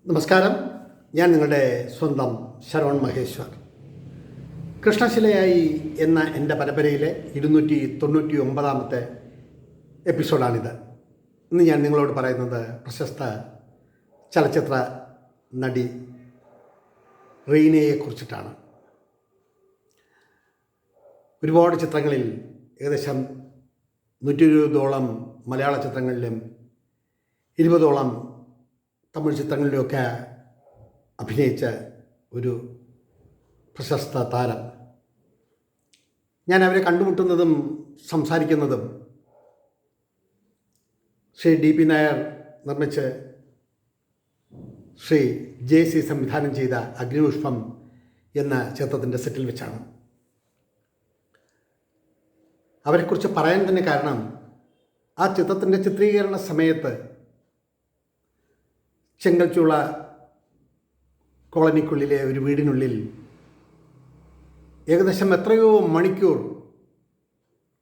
നമസ്കാരം. ഞാൻ നിങ്ങളുടെ സ്വന്തം ശരവൺ മഹേശ്വർ. കൃഷ്ണശിലയായി എന്ന എൻ്റെ പരമ്പരയിലെ 299 എപ്പിസോഡാണിത്. ഇന്ന് ഞാൻ നിങ്ങളോട് പറയുന്നത് പ്രശസ്ത ചലച്ചിത്ര നടി റീനയെക്കുറിച്ചിട്ടാണ്. ഒരുപാട് ചിത്രങ്ങളിൽ, ഏകദേശം 120ഓളം മലയാള ചിത്രങ്ങളിലും 20ഓളം തമിഴ് ചിത്രങ്ങളിലുമൊക്കെ അഭിനയിച്ച ഒരു പ്രശസ്ത താരം. ഞാൻ അവരെ കണ്ടുമുട്ടുന്നതും സംസാരിക്കുന്നതും ശ്രീ DP നായർ നിർമ്മിച്ച് ശ്രീ JC സംവിധാനം ചെയ്ത അഗ്നിപുഷ്പം എന്ന ചിത്രത്തിൻ്റെ സെറ്റിൽ വെച്ചാണ്. അവരെക്കുറിച്ച് പറയാൻ തന്നെ കാരണം, ആ ചിത്രത്തിൻ്റെ ചിത്രീകരണ സമയത്ത് ചെങ്കൽച്ചുള കോളനിക്കുള്ളിലെ ഒരു വീടിനുള്ളിൽ ഏകദേശം എത്രയോ മണിക്കൂർ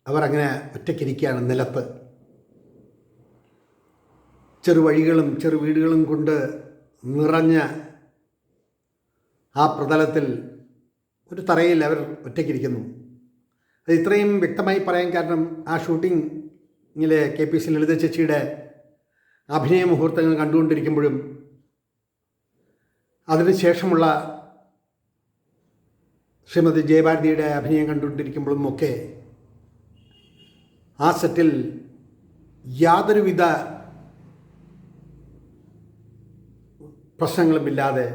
അവർ അങ്ങനെ ഒറ്റയ്ക്കിരിക്കുകയാണ്. നിലത്ത് ചെറുവഴികളും ചെറു വീടുകളും കൊണ്ട് നിറഞ്ഞ ആ പ്രതലത്തിൽ ഒരു തറയിൽ അവർ ഒറ്റയ്ക്കിരിക്കുന്നു. അത് ഇത്രയും വ്യക്തമായി പറയാൻ കാരണം, ആ ഷൂട്ടിങ്ങിലെ KPC ലളിത ചേച്ചിയുടെ അഭിനയ മുഹൂർത്തങ്ങൾ കണ്ടുകൊണ്ടിരിക്കുമ്പോഴും അതിനുശേഷമുള്ള ശ്രീമതി ജയഭാരതിയുടെ അഭിനയം കണ്ടുകൊണ്ടിരിക്കുമ്പോഴും ഒക്കെ ആ സെറ്റിൽ യാതൊരുവിധ പ്രശ്നങ്ങളുമില്ലാതെ,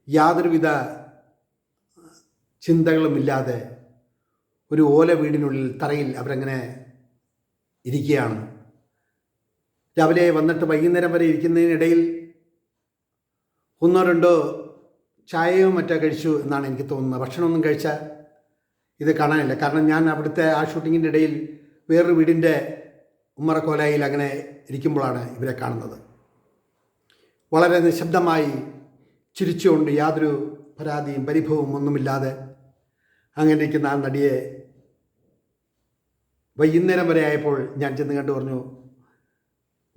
യാതൊരുവിധ ചിന്തകളുമില്ലാതെ ഒരു ഓല വീടിനുള്ളിൽ തറയിൽ അവരങ്ങനെ ഇരിക്കുകയാണ്. രാവിലെ വന്നിട്ട് വൈകുന്നേരം വരെ ഇരിക്കുന്നതിനിടയിൽ 1-2 ചായയോ മറ്റോ കഴിച്ചു എന്നാണ് എനിക്ക് തോന്നുന്നത്. ഭക്ഷണമൊന്നും കഴിച്ചാൽ ഇത് കാണാനില്ല. കാരണം ഞാൻ അവിടുത്തെ ആ ഷൂട്ടിങ്ങിൻ്റെ ഇടയിൽ വേറൊരു വീടിൻ്റെ ഉമ്മറക്കോലായിൽ അങ്ങനെ ഇരിക്കുമ്പോഴാണ് ഇവരെ കാണുന്നത്. വളരെ നിശബ്ദമായി ചിരിച്ചുകൊണ്ട്, യാതൊരു പരാതിയും പരിഭവവും ഒന്നുമില്ലാതെ അങ്ങനെ ഇരിക്കുന്ന ആ നടിയെ വൈകുന്നേരം വരെ ആയപ്പോൾ ഞാൻ ചെന്ന് കണ്ടു പറഞ്ഞു,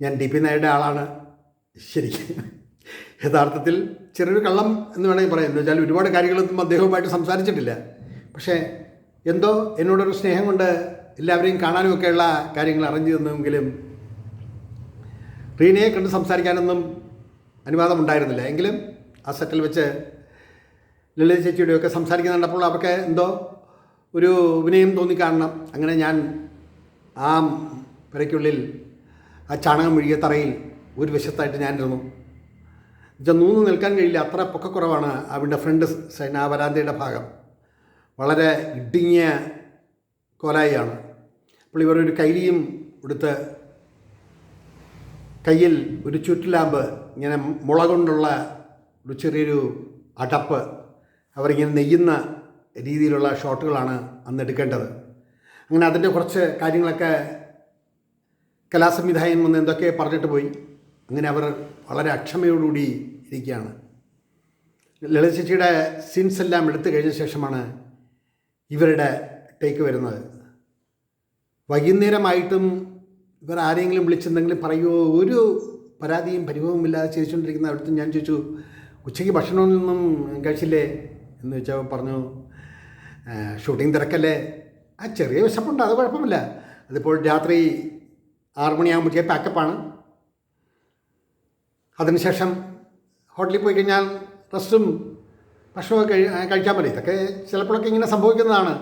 ഞാൻ DP നായരുടെ ആളാണ്. ശരിക്കും യഥാർത്ഥത്തിൽ ചെറിയൊരു കള്ളം എന്ന് വേണമെങ്കിൽ പറയാം. എന്ന് വെച്ചാൽ ഒരുപാട് കാര്യങ്ങളൊന്നും അദ്ദേഹവുമായിട്ട് സംസാരിച്ചിട്ടില്ല. പക്ഷേ എന്തോ എന്നോടൊരു സ്നേഹം കൊണ്ട് എല്ലാവരെയും കാണാനുമൊക്കെയുള്ള കാര്യങ്ങൾ അറിഞ്ഞു തന്നെങ്കിലും റീനയെ കണ്ട് സംസാരിക്കാനൊന്നും അനുവാദമുണ്ടായിരുന്നില്ല. എങ്കിലും ആ സെറ്റിൽ വെച്ച് ലളിത ചേച്ചിയുടെയൊക്കെ സംസാരിക്കുന്ന കണ്ടപ്പോൾ അവർക്ക് എന്തോ ഒരു വിനയം തോന്നിക്കാണണം. അങ്ങനെ ഞാൻ ആ പെരയ്ക്കുള്ളിൽ ആ ചാണകം മെഴുകിയ തറയിൽ ഒരു വശത്തായിട്ട് ഞാനിരുന്നു. എന്നുവെച്ചാൽ നൂന്ന് നിൽക്കാൻ കഴിയില്ല, അത്ര പൊക്കക്കുറവാണ് അവൻ്റെ ഫ്രണ്ട് സൈഡ്, ആ വരാന്തയുടെ ഭാഗം. വളരെ ഇടുങ്ങിയ കോലായിയാണ്. അപ്പോൾ ഇവർ ഒരു കൈലിയും എടുത്ത് കയ്യിൽ ഒരു ചുറ്റുലാമ്പ്, ഇങ്ങനെ മുള കൊണ്ടുള്ള ഒരു ചെറിയൊരു അടപ്പ്, അവരിങ്ങനെ നെയ്യുന്ന രീതിയിലുള്ള ഷോട്ടുകളാണ് അന്ന് എടുക്കേണ്ടത്. അങ്ങനെ അതിൻ്റെ കുറച്ച് കാര്യങ്ങളൊക്കെ കലാസംവിധായകൻ വന്ന് എന്തൊക്കെ പറഞ്ഞിട്ട് പോയി. അങ്ങനെ അവർ വളരെ അക്ഷമയോടുകൂടി ഇരിക്കുകയാണ്. ലളിത ചേച്ചിയുടെ സീൻസ് എല്ലാം എടുത്തു കഴിഞ്ഞ ശേഷമാണ് ഇവരുടെ ടേക്ക് വരുന്നത്. വൈകുന്നേരമായിട്ടും ഇവർ ആരെങ്കിലും വിളിച്ചെന്തെങ്കിലും പറയുമോ, ഒരു പരാതിയും പരിഭവമില്ലാതെ ചിരിച്ചുകൊണ്ടിരിക്കുന്ന അവിടുത്തെ ഞാൻ ചോദിച്ചു, ഉച്ചയ്ക്ക് ഭക്ഷണമൊന്നും കഴിച്ചില്ലേ എന്ന് ചോദിച്ചാൽ പറഞ്ഞു, ഷൂട്ടിംഗ് തിരക്കല്ലേ, ആ ചെറിയ വിശപ്പുണ്ട്, അത് കുഴപ്പമില്ല, അതിപ്പോൾ രാത്രി 6 മണിയാകുമ്പോഴത്തേക്ക് പാക്കപ്പാണ്, അതിനുശേഷം ഹോട്ടലിൽ പോയി കഴിഞ്ഞാൽ റെസ്റ്റും ഭക്ഷണമൊക്കെ കഴിക്കാൻ മതി, ഇതൊക്കെ ചിലപ്പോഴൊക്കെ ഇങ്ങനെ സംഭവിക്കുന്നതാണ്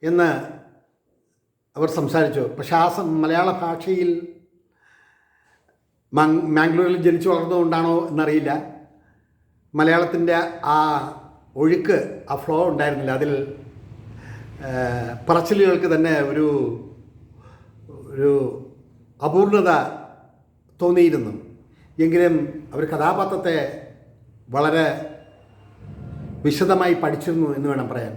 എന്ന് അവർ സംസാരിച്ചു. പക്ഷേ ആ മലയാള ഭാഷയിൽ മാംഗ്ലൂരിൽ ജനിച്ചു വളർന്നതുകൊണ്ടാണോ എന്നറിയില്ല, മലയാളത്തിൻ്റെ ആ ഒഴുക്ക്, ആ ഫ്ലോ ഉണ്ടായിരുന്നില്ല. അതിൽ പറച്ചിലുകൾക്ക് തന്നെ ഒരു അപൂർണത തോന്നിയിരുന്നു. എങ്കിലും അവർ കഥാപാത്രത്തെ വളരെ വിശദമായി പഠിച്ചിരുന്നു എന്ന് വേണം പറയാൻ.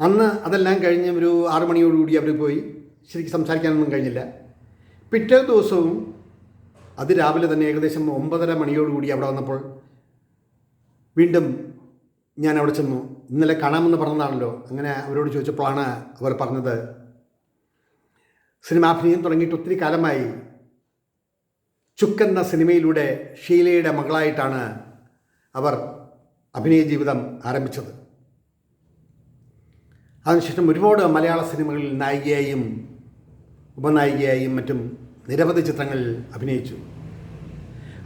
അന്ന് അതെല്ലാം കഴിഞ്ഞ് ഒരു 6 മണിയോടുകൂടി അവർ പോയി. ശരിക്കും സംസാരിക്കാനൊന്നും കഴിഞ്ഞില്ല. പിറ്റേ ദിവസവും രാവിലെ തന്നെ ഏകദേശം 9:30 മണിയോടുകൂടി അവിടെ വന്നപ്പോൾ വീണ്ടും ഞാൻ അവിടെ ചെന്നു. ഇന്നലെ കാണാമെന്ന് പറഞ്ഞതാണല്ലോ. അങ്ങനെ അവരോട് ചോദിച്ചപ്പോഴാണ് അവർ പറഞ്ഞത്, സിനിമാഭിനയം തുടങ്ങിയിട്ട് ഒത്തിരി കാലമായി, ചുക്ക് എന്ന സിനിമയിലൂടെ ഷീലയുടെ മകളായിട്ടാണ് അവർ അഭിനയ ജീവിതം ആരംഭിച്ചത്. അതിനുശേഷം ഒരുപാട് മലയാള സിനിമകളിൽ നായികയായും ഉപനായികയായും മറ്റും നിരവധി ചിത്രങ്ങളിൽ അഭിനയിച്ചു.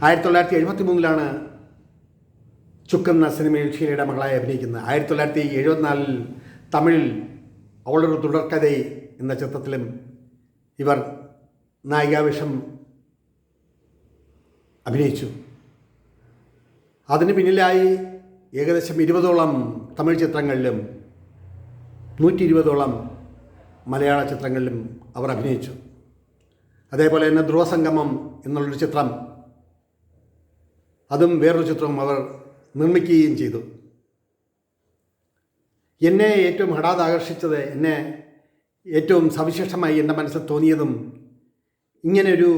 1973 ചുക്ക് എന്ന സിനിമയിൽ ഷീലയുടെ മകളായി അഭിനയിക്കുന്നത്. 1974 തമിഴിൽ അവളൊരു തുടർക്കഥ എന്ന ചിത്രത്തിലും ഇവർ നായികാവേഷം അഭിനയിച്ചു. അതിന് പിന്നിലായി ഏകദേശം 20ഓളം തമിഴ് ചിത്രങ്ങളിലും 120ഓളം മലയാള ചിത്രങ്ങളിലും അവർ അഭിനയിച്ചു. അതേപോലെ തന്നെ ധ്രുവസംഗമം എന്നുള്ളൊരു ചിത്രം, അതും വേറൊരു ചിത്രവും അവർ നിർമ്മിക്കുകയും ചെയ്തു. എന്നെ ഏറ്റവും ഹഠാത് ആകർഷിച്ചത്, എന്നെ ഏറ്റവും സവിശേഷമായി എൻ്റെ മനസ്സിൽ തോന്നിയതും ഇങ്ങനെയൊരു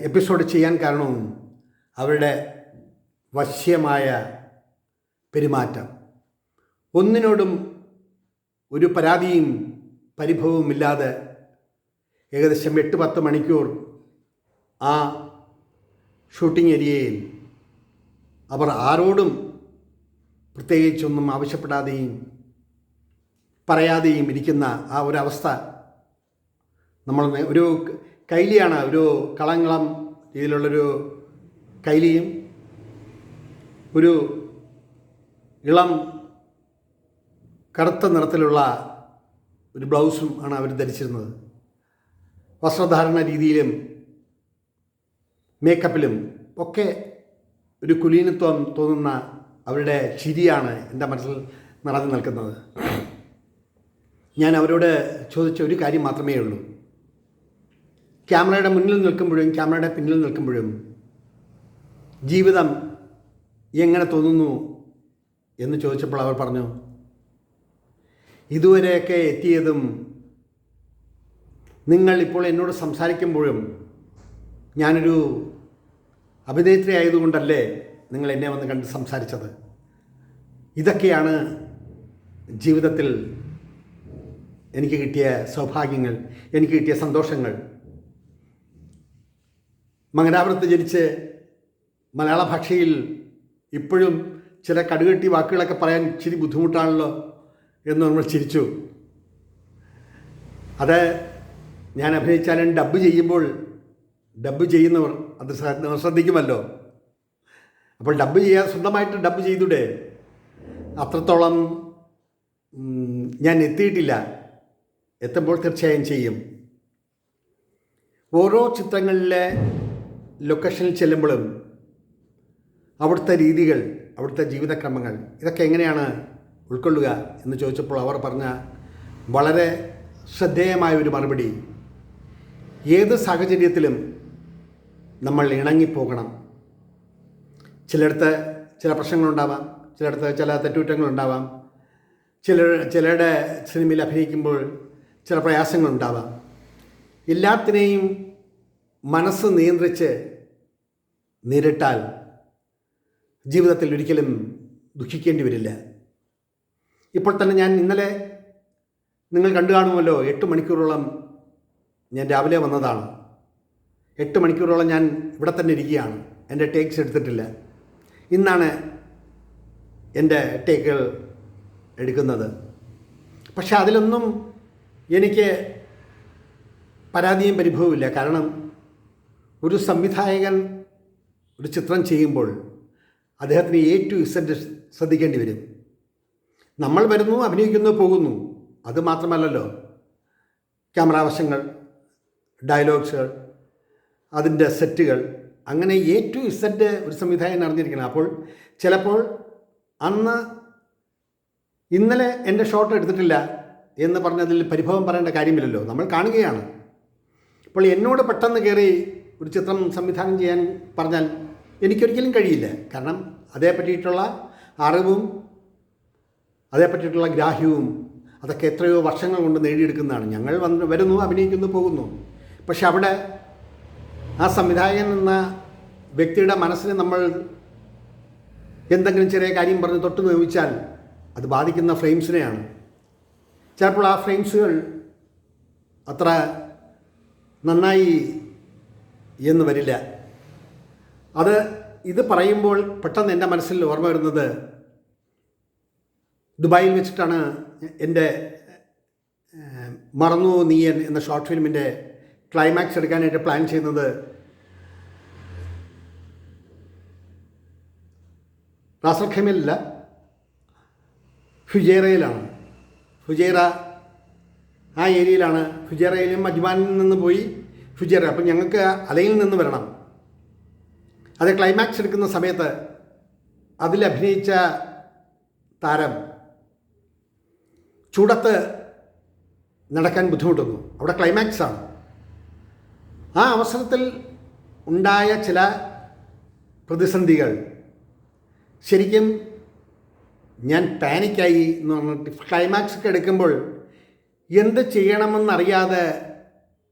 എപ്പിസോഡ് ചെയ്യാൻ കാരണവും അവരുടെ വശ്യമായ പെരുമാറ്റം. ഒന്നിനോടും ഒരു പരാതിയും പരിഭവവും ഇല്ലാതെ ഏകദേശം 8-10 മണിക്കൂർ ആ ഷൂട്ടിംഗ് ഏരിയയിൽ അവർ ആരോടും പ്രത്യേകിച്ചൊന്നും ആവശ്യപ്പെടാതെയും പറയാതെയും ഇരിക്കുന്ന ആ ഒരവസ്ഥ, നമ്മൾ ഒരു കൈലിയാണ്, ഒരു കളങ്കളം രീതിയിലുള്ളൊരു കൈലിയും ഒരു ഇളം കറുത്ത നിറത്തിലുള്ള ഒരു ബ്ലൗസും ആണ് അവർ ധരിച്ചിരുന്നത്. വസ്ത്രധാരണ രീതിയിലും മേക്കപ്പിലും ഒക്കെ ഒരു കുലീനത്വം തോന്നുന്ന അവരുടെ ചിരിയാണ് എൻ്റെ മനസ്സിൽ നിറഞ്ഞു നിൽക്കുന്നത്. ഞാൻ അവരോട് ചോദിച്ച ഒരു കാര്യം മാത്രമേ ഉള്ളൂ. ക്യാമറയുടെ മുന്നിൽ നിൽക്കുമ്പോഴും ക്യാമറയുടെ പിന്നിൽ നിൽക്കുമ്പോഴും ജീവിതം എങ്ങനെ തോന്നുന്നു എന്ന് ചോദിച്ചപ്പോൾ അവർ പറഞ്ഞു, ഇതുവരെയൊക്കെ എത്തിയതും നിങ്ങൾ ഇപ്പോൾ എന്നോട് സംസാരിക്കുമ്പോഴും ഞാനൊരു അഭിനേത്രി ആയതുകൊണ്ടല്ലേ നിങ്ങൾ എന്നെ വന്ന് കണ്ട് സംസാരിച്ചത്. ഇതൊക്കെയാണ് ജീവിതത്തിൽ എനിക്ക് കിട്ടിയ സൗഭാഗ്യങ്ങൾ, എനിക്ക് കിട്ടിയ സന്തോഷങ്ങൾ. മംഗലാപുരത്ത് ജനിച്ച് മലയാള ഭാഷയിൽ ഇപ്പോഴും ചില കടുകെട്ടി വാക്കുകളൊക്കെ പറയാൻ ഇച്ചിരി ബുദ്ധിമുട്ടാണല്ലോ എന്ന് നമ്മൾ ചിരിച്ചു. അത് ഞാൻ അഭിനയിച്ചാലും ഡബ്ബ് ചെയ്യുന്നവർ അത് ശ്രദ്ധിക്കുമല്ലോ. അപ്പോൾ ഡബ്ബ് ചെയ്യാൻ സ്വന്തമായിട്ട് ഡബ്ബ് ചെയ്തൂടെ? അത്രത്തോളം ഞാൻ എത്തിയിട്ടില്ല. എത്തുമ്പോൾ തീർച്ചയായും ചെയ്യും. ഓരോ ചിത്രങ്ങളിലെ ലൊക്കേഷനിൽ ചെല്ലുമ്പോഴും അവിടുത്തെ രീതികൾ, അവിടുത്തെ ജീവിതക്രമങ്ങൾ, ഇതൊക്കെ എങ്ങനെയാണ് ഉൾക്കൊള്ളുക എന്ന് ചോദിച്ചപ്പോൾ അവർ പറഞ്ഞ വളരെ ശ്രദ്ധേയമായ ഒരു മറുപടി, ഏത് സാഹചര്യത്തിലും നമ്മൾ ഇണങ്ങിപ്പോകണം. ചിലയിടത്ത് ചില പ്രശ്നങ്ങളുണ്ടാവാം, ചിലയിടത്ത് ചില തെറ്റുകുറ്റങ്ങളുണ്ടാവാം, ചിലരുടെ സിനിമയിൽ അഭിനയിക്കുമ്പോൾ ചില പ്രയാസങ്ങളുണ്ടാവാം. എല്ലാത്തിനെയും മനസ്സ് നിയന്ത്രിച്ച് നേരിട്ടാൽ ജീവിതത്തിൽ ഒരിക്കലും ദുഃഖിക്കേണ്ടി വരില്ല. ഇപ്പോൾ തന്നെ ഞാൻ ഇന്നലെ നിങ്ങൾ കണ്ടു കാണുമല്ലോ, 8 മണിക്കൂറോളം ഞാൻ രാവിലെ വന്നതാണ്. 8 മണിക്കൂറോളം ഞാൻ ഇവിടെ തന്നെ ഇരിക്കുകയാണ്. എൻ്റെ ടേക്സ് എടുത്തിട്ടില്ല. ഇന്നാണ് എൻ്റെ ടേക്കുകൾ എടുക്കുന്നത്. പക്ഷെ അതിലൊന്നും എനിക്ക് പരാതിയും പരിഭവമില്ല. കാരണം ഒരു സംവിധായകൻ ഒരു ചിത്രം ചെയ്യുമ്പോൾ അദ്ദേഹത്തിന് A to Z ശ്രദ്ധിക്കേണ്ടി വരും. നമ്മൾ വരുന്നു, അഭിനയിക്കുന്നു, പോകുന്നു. അത് മാത്രമല്ലല്ലോ, ക്യാമറ വശങ്ങൾ, ഡയലോഗ്സുകൾ, അതിൻ്റെ സെറ്റുകൾ, അങ്ങനെ A to Z ഒരു സംവിധായകൻ അറിഞ്ഞിരിക്കണം. അപ്പോൾ ചിലപ്പോൾ ഇന്നലെ എൻ്റെ ഷോട്ട് എടുത്തിട്ടില്ല എന്ന് പറഞ്ഞതിൽ പരിഭവം പറയേണ്ട കാര്യമില്ലല്ലോ, നമ്മൾ കാണുകയാണ്. അപ്പോൾ എന്നോട് പെട്ടെന്ന് കയറി ഒരു ചിത്രം സംവിധാനം ചെയ്യാൻ പറഞ്ഞാൽ എനിക്കൊരിക്കലും കഴിയില്ല. കാരണം അതേപ്പറ്റിയിട്ടുള്ള അറിവും അതേപ്പറ്റിയിട്ടുള്ള ഗ്രാഹ്യവും അതൊക്കെ എത്രയോ വർഷങ്ങൾ കൊണ്ട് നേടിയെടുക്കുന്നതാണ്. ഞങ്ങൾ വരുന്നു, അഭിനയിക്കുന്നു, പോകുന്നു. പക്ഷെ അവിടെ ആ സംവിധായകൻ എന്ന വ്യക്തിയുടെ മനസ്സിനെ നമ്മൾ എന്തെങ്കിലും ചെറിയ കാര്യം പറഞ്ഞ് തൊട്ട് നോവിച്ചാൽ അത് ബാധിക്കുന്ന ഫ്രെയിംസിനെയാണ്. ചിലപ്പോൾ ആ ഫ്രെയിംസുകൾ അത്ര നന്നായി എന്ന് വരില്ല. ഇത് പറയുമ്പോൾ പെട്ടെന്ന് എൻ്റെ മനസ്സിൽ ഓർമ്മ വരുന്നത് ദുബായിൽ വെച്ചിട്ടാണ് എൻ്റെ മറന്നു നീയൻ എന്ന ഷോർട്ട് ഫിലിമിൻ്റെ ക്ലൈമാക്സ് എടുക്കാനായിട്ട് പ്ലാൻ ചെയ്യുന്നത് റാസൽ ഖൈമയിലല്ല, ഫുജൈറയിലാണ്. ഫുജൈറ ആ ഏരിയയിലാണ്. ഫുജൈറയിലും അജ്മാനിൽ നിന്ന് പോയി ഫുജൈറ. അപ്പം ഞങ്ങൾക്ക് അലയിൽ നിന്ന് വരണം. അത് ക്ലൈമാക്സ് എടുക്കുന്ന സമയത്ത് അതിൽ അഭിനയിച്ച താരം ചൂടത്ത് നടക്കാൻ ബുദ്ധിമുട്ടുന്നു. അവിടെ ക്ലൈമാക്സാണ്. ആ അവസരത്തിൽ ഉണ്ടായ ചില പ്രതിസന്ധികൾ ശരിക്കും ഞാൻ പാനിക്കായി എന്ന് പറഞ്ഞിട്ട് ക്ലൈമാക്സ് ഒക്കെ എടുക്കുമ്പോൾ എന്ത് ചെയ്യണമെന്നറിയാതെ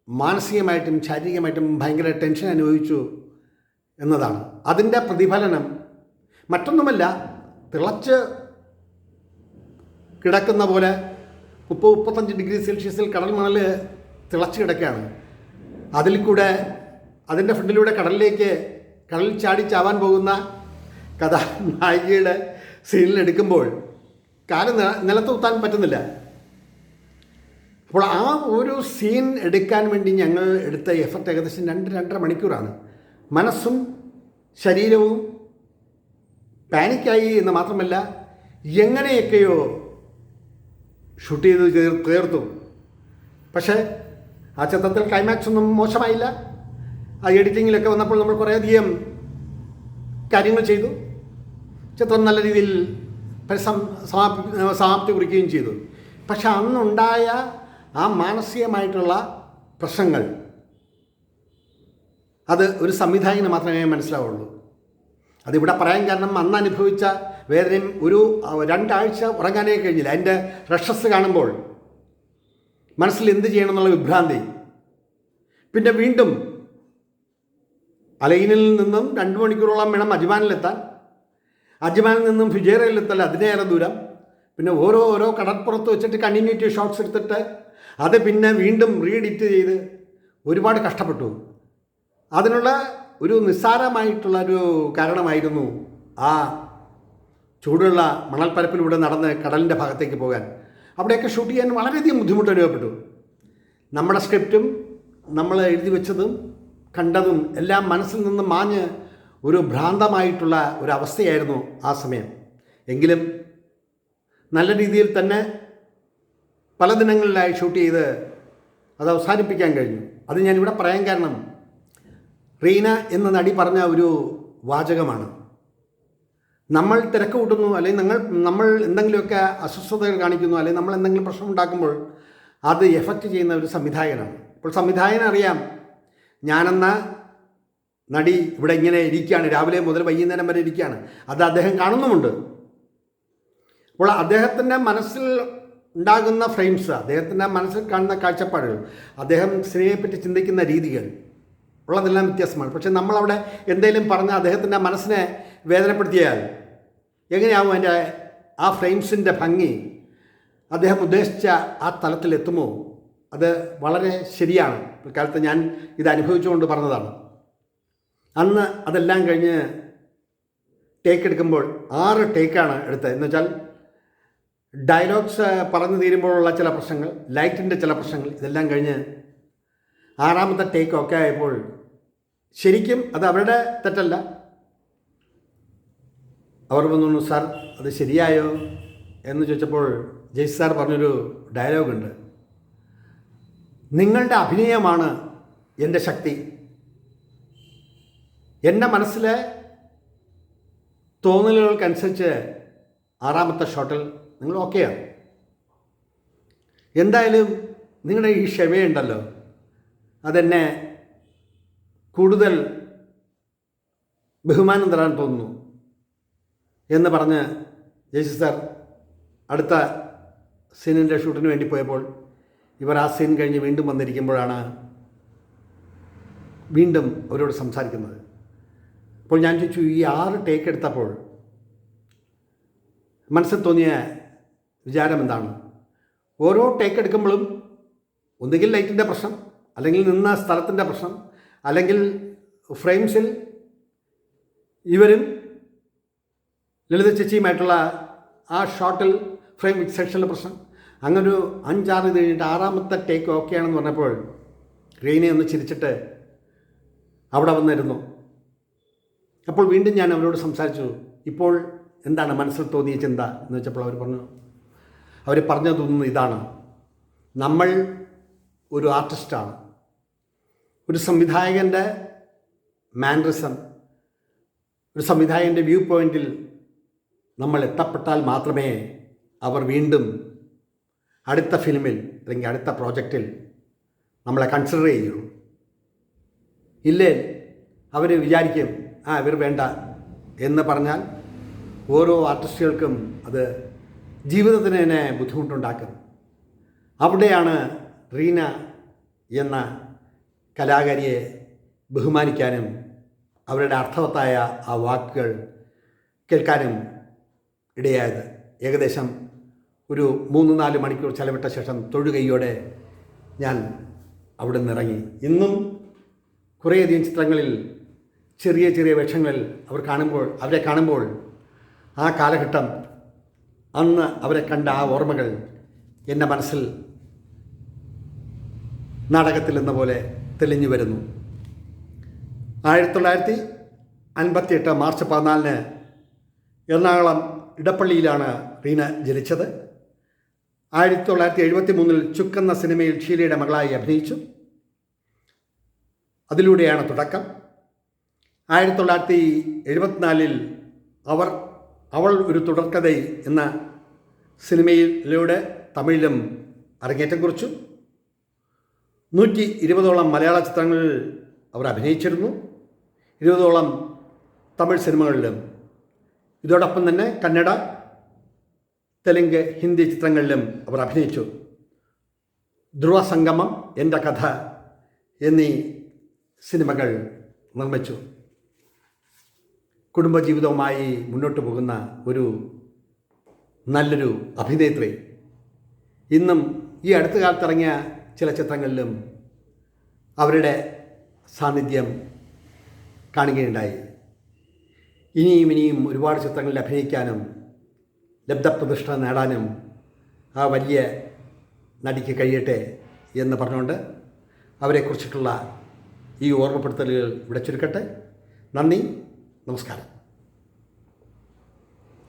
മാനസികമായിട്ടും ശാരീരികമായിട്ടും ഭയങ്കര ടെൻഷൻ അനുഭവിച്ചു എന്നതാണ്. അതിൻ്റെ പ്രതിഫലനം മറ്റൊന്നുമല്ല, തിളച്ച് കിടക്കുന്ന പോലെ 30-35 ഡിഗ്രി സെൽഷ്യസിൽ കടൽ മണൽ തിളച്ച് കിടക്കുകയാണ്. അതിൽ കൂടെ അതിൻ്റെ ഫ്രണ്ടിലൂടെ കടലിൽ ചാടി ചാവാൻ പോകുന്ന കഥാനായികയുടെ സീനിലെടുക്കുമ്പോൾ കാല് നിലത്ത് കുത്താൻ പറ്റുന്നില്ല. അപ്പോൾ ആ ഒരു സീൻ എടുക്കാൻ വേണ്ടി ഞങ്ങൾ എടുത്ത എഫർട്ട് ഏകദേശം 2-2.5 മണിക്കൂറാണ്. മനസ്സും ശരീരവും പാനിക്കായി എന്ന് മാത്രമല്ല, എങ്ങനെയൊക്കെയോ ഷൂട്ട് ചെയ്ത് തീർത്തു. പക്ഷേ ആ ചിത്രത്തിൽ ക്ലൈമാക്സ് ഒന്നും മോശമായില്ല. ആ എഡിറ്റിങ്ങിലൊക്കെ വന്നപ്പോൾ നമ്മൾ കുറേയധികം കാര്യങ്ങൾ ചെയ്തു. ചിത്രം നല്ല രീതിയിൽ സമാപ്തി കുറിക്കുകയും ചെയ്തു. പക്ഷെ അന്നുണ്ടായ ആ മാനസികമായിട്ടുള്ള പ്രശ്നങ്ങൾ അത് ഒരു സംവിധായകന് മാത്രമേ മനസ്സിലാവുള്ളൂ. അതിവിടെ പറയാൻ കാരണം അന്ന് അനുഭവിച്ച വേദനയും 2 ആഴ്ച ഉറങ്ങാനേ കഴിഞ്ഞില്ല. അതിൻ്റെ റഷസ് കാണുമ്പോൾ മനസ്സിൽ എന്ത് ചെയ്യണമെന്നുള്ള വിഭ്രാന്തി. പിന്നെ വീണ്ടും അലൈനിൽ നിന്നും 2 മണിക്കൂറോളം വേണം അജ്മാനിലെത്താൻ. അജ്മാനിൽ നിന്നും ഫുജൈറയിലെത്താൻ അതിനേറെ ദൂരം. പിന്നെ ഓരോ കടൽപ്പുറത്ത് വെച്ചിട്ട് കണ്ടിന്യൂറ്റി ഷോട്ട്സ് എടുത്തിട്ട് അത് പിന്നെ വീണ്ടും റീഎഡിറ്റ് ചെയ്ത് ഒരുപാട് കഷ്ടപ്പെട്ടു. അതിനുള്ള ഒരു നിസ്സാരമായിട്ടുള്ളൊരു കാരണമായിരുന്നു ആ ചൂടുള്ള മണൽപ്പരപ്പിലൂടെ നടന്ന് കടലിൻ്റെ ഭാഗത്തേക്ക് പോകാൻ. അവിടെയൊക്കെ ഷൂട്ട് ചെയ്യാൻ വളരെയധികം ബുദ്ധിമുട്ട് അനുഭവപ്പെട്ടു. നമ്മുടെ സ്ക്രിപ്റ്റും നമ്മൾ എഴുതി വെച്ചതും കണ്ടതും എല്ലാം മനസ്സിൽ നിന്ന് മാഞ്ഞ് ഒരു ഭ്രാന്തമായിട്ടുള്ള ഒരവസ്ഥയായിരുന്നു ആ സമയം. എങ്കിലും നല്ല രീതിയിൽ തന്നെ പല ദിനങ്ങളിലായി ഷൂട്ട് ചെയ്ത് അത് അവസാനിപ്പിക്കാൻ കഴിഞ്ഞു. അത് ഞാനിവിടെ പറയാൻ കാരണം റീന എന്ന നടി പറഞ്ഞ ഒരു വാചകമാണ്. നമ്മൾ തിരക്ക് കൂട്ടുന്നു, അല്ലെങ്കിൽ നമ്മൾ എന്തെങ്കിലുമൊക്കെ അസ്വസ്ഥതകൾ കാണിക്കുന്നു, അല്ലെങ്കിൽ നമ്മൾ എന്തെങ്കിലും പ്രശ്നം ഉണ്ടാക്കുമ്പോൾ അത് എഫക്റ്റ് ചെയ്യുന്ന ഒരു സംവിധായകനാണ്. അപ്പോൾ സംവിധായകനറിയാം ഞാനെന്ന നടി ഇവിടെ ഇങ്ങനെ ഇരിക്കുകയാണ്, രാവിലെ മുതൽ വൈകുന്നേരം വരെ ഇരിക്കുകയാണ്. അത് അദ്ദേഹം കാണുന്നുമുണ്ട്. അപ്പോൾ അദ്ദേഹത്തിൻ്റെ മനസ്സിൽ ഉണ്ടാകുന്ന ഫ്രെയിംസ്, അദ്ദേഹത്തിൻ്റെ മനസ്സിൽ കാണുന്ന കാഴ്ചപ്പാടുകൾ, അദ്ദേഹം സിനിമയെപ്പറ്റി ചിന്തിക്കുന്ന രീതികൾ ഉള്ളതെല്ലാം വ്യത്യാസമാണ്. പക്ഷെ നമ്മളവിടെ എന്തെങ്കിലും പറഞ്ഞാൽ അദ്ദേഹത്തിൻ്റെ മനസ്സിനെ വേദനപ്പെടുത്തിയാൽ എങ്ങനെയാവും അതിൻ്റെ ആ ഫ്രെയിംസിൻ്റെ ഭംഗി അദ്ദേഹം ഉദ്ദേശിച്ച ആ തലത്തിലെത്തുമോ? അത് വളരെ ശരിയാണ്. ഇക്കാലത്ത് ഞാൻ ഇത് അനുഭവിച്ചുകൊണ്ട് പറഞ്ഞതാണ്. അന്ന് അതെല്ലാം കഴിഞ്ഞ് ടേക്ക് എടുക്കുമ്പോൾ 6 ടേക്കാണ് എടുത്തത്. എന്ന് വെച്ചാൽ ഡയലോഗ്സ് പറഞ്ഞു തീരുമ്പോഴുള്ള ചില പ്രശ്നങ്ങൾ, ലൈറ്റിൻ്റെ ചില പ്രശ്നങ്ങൾ, ഇതെല്ലാം കഴിഞ്ഞ് 6ാമത്തെ ടേക്കൊക്കെ ആയപ്പോൾ ശരിക്കും അത് അവരുടെ തെറ്റല്ല. അവർ വന്നു, സാർ അത് ശരിയായോ എന്ന് ചോദിച്ചപ്പോൾ ജയ്സ് സാർ പറഞ്ഞൊരു ഡയലോഗുണ്ട്, നിങ്ങളുടെ അഭിനയമാണ് എൻ്റെ ശക്തി. എൻ്റെ മനസ്സിലെ തോന്നലുകൾക്കനുസരിച്ച് 6ാമത്തെ ഷോട്ടിൽ നിങ്ങൾ ഓക്കെയാണ്. എന്തായാലും നിങ്ങളുടെ ഈ ക്ഷമയുണ്ടല്ലോ അതെന്നെ കൂടുതൽ ബഹുമാനം തരാൻ തോന്നുന്നു എന്ന് പറഞ്ഞ് ജയ്സ് സാർ അടുത്ത സീനിൻ്റെ ഷൂട്ടിന് വേണ്ടി പോയപ്പോൾ ഇവർ ആ സീൻ കഴിഞ്ഞ് വീണ്ടും വന്നിരിക്കുമ്പോഴാണ് വീണ്ടും അവരോട് സംസാരിക്കുന്നത്. അപ്പോൾ ഞാൻ ചോദിച്ചു, ഈ 6 ടേക്ക് എടുത്തപ്പോൾ മനസ്സിൽ തോന്നിയ വിചാരം എന്താണ്? ഓരോ ടേക്ക് എടുക്കുമ്പോഴും ഒന്നുകിൽ ലൈറ്റിൻ്റെ പ്രശ്നം, അല്ലെങ്കിൽ നിന്ന സ്ഥലത്തിൻ്റെ പ്രശ്നം, അല്ലെങ്കിൽ ഫ്രെയിംസിൽ ഇവരും ലളിത ചേച്ചിയുമായിട്ടുള്ള ആ ഷോട്ടിൽ ഫ്രെയിം സെക്ഷനിലെ പ്രശ്നം, അങ്ങനൊരു 5-6 ഇത് കഴിഞ്ഞിട്ട് 6ാമത്തെ ടേക്ക് ഓക്കെയാണെന്ന് പറഞ്ഞപ്പോൾ റീനെ ഒന്ന് ചിരിച്ചിട്ട് അവിടെ വന്നിരുന്നു. അപ്പോൾ വീണ്ടും ഞാൻ അവരോട് സംസാരിച്ചു, ഇപ്പോൾ എന്താണ് മനസ്സിൽ തോന്നിയ ചിന്ത എന്ന് വെച്ചപ്പോൾ അവർ പറഞ്ഞു തോന്നുന്നത് ഇതാണ്: നമ്മൾ ഒരു ആർട്ടിസ്റ്റാണ്. ഒരു സംവിധായകൻ്റെ മാനറിസം, ഒരു സംവിധായകൻ്റെ വ്യൂ പോയിൻറ്റിൽ നമ്മൾ എത്തപ്പെട്ടാൽ മാത്രമേ അവർ വീണ്ടും അടുത്ത ഫിലിമിൽ അല്ലെങ്കിൽ അടുത്ത പ്രോജക്റ്റിൽ നമ്മളെ കൺസിഡർ ചെയ്യുള്ളൂ. ഇല്ലേ അവർ വിചാരിക്കും ഇവർ വേണ്ട എന്ന് പറഞ്ഞാൽ ഓരോ ആർട്ടിസ്റ്റുകൾക്കും അത് ജീവിതത്തിന് തന്നെ ബുദ്ധിമുട്ടുണ്ടാക്കും. അവിടെയാണ് റീന എന്ന കലാകാരിയെ ബഹുമാനിക്കാനും അവരുടെ അർത്ഥവത്തായ ആ വാക്കുകൾ കേൾക്കാനും ഇടയായത്. ഏകദേശം ഒരു 3-4 മണിക്കൂർ ചെലവിട്ട ശേഷം തൊഴുകൈയോടെ ഞാൻ അവിടെ നിന്നിറങ്ങി. ഇന്നും കുറേയധികം ചിത്രങ്ങളിൽ ചെറിയ ചെറിയ വേഷങ്ങളിൽ അവരെ കാണുമ്പോൾ ആ കാലഘട്ടം, അന്ന് അവരെ കണ്ട ആ ഓർമ്മകൾ എൻ്റെ മനസ്സിൽ നാടകത്തിൽ എന്ന പോലെ തെളിഞ്ഞു വരുന്നു. 1958 മാർച്ച് 14 എറണാകുളം ഇടപ്പള്ളിയിലാണ് റീന ജനിച്ചത്. 1973 ചുക്ക് എന്ന സിനിമയിൽ ഷീലയുടെ മകളായി അഭിനയിച്ചു. അതിലൂടെയാണ് തുടക്കം. 1974 അവൾ ഒരു തുടർക്കഥ എന്ന സിനിമയിലൂടെ തമിഴിലും അരങ്ങേറ്റം കുറിച്ചു. 120ഓളം മലയാള ചിത്രങ്ങളിൽ അവർ അഭിനയിച്ചിരുന്നു, 20ഓളം തമിഴ് സിനിമകളിലും. ഇതോടൊപ്പം തന്നെ കന്നഡ, തെലുങ്ക്, ഹിന്ദി ചിത്രങ്ങളിലും അവർ അഭിനയിച്ചു. ധ്രുവ സംഗമം, എൻ്റെ കഥ എന്നീ സിനിമകൾ നിർമ്മിച്ചു. കുടുംബജീവിതവുമായി മുന്നോട്ട് പോകുന്ന ഒരു നല്ലൊരു അഭിനേത്രി. ഇന്നും ഈ അടുത്ത കാലത്തിറങ്ങിയ ചില ചിത്രങ്ങളിലും അവരുടെ സാന്നിധ്യം കാണുകയുണ്ടായി. ഇനിയും ഒരുപാട് ചിത്രങ്ങളിൽ അഭിനയിക്കാനും ലബ്ധപ്രതിഷ്ഠ നേടാനും ആ വലിയ നടിക്ക് കഴിയട്ടെ എന്ന് പറഞ്ഞുകൊണ്ട് അവരെക്കുറിച്ചിട്ടുള്ള ഈ ഓർമ്മപ്പെടുത്തലുകൾ ഇവിടെ ചുരുക്കട്ടെ. നന്ദി, നമസ്കാരം.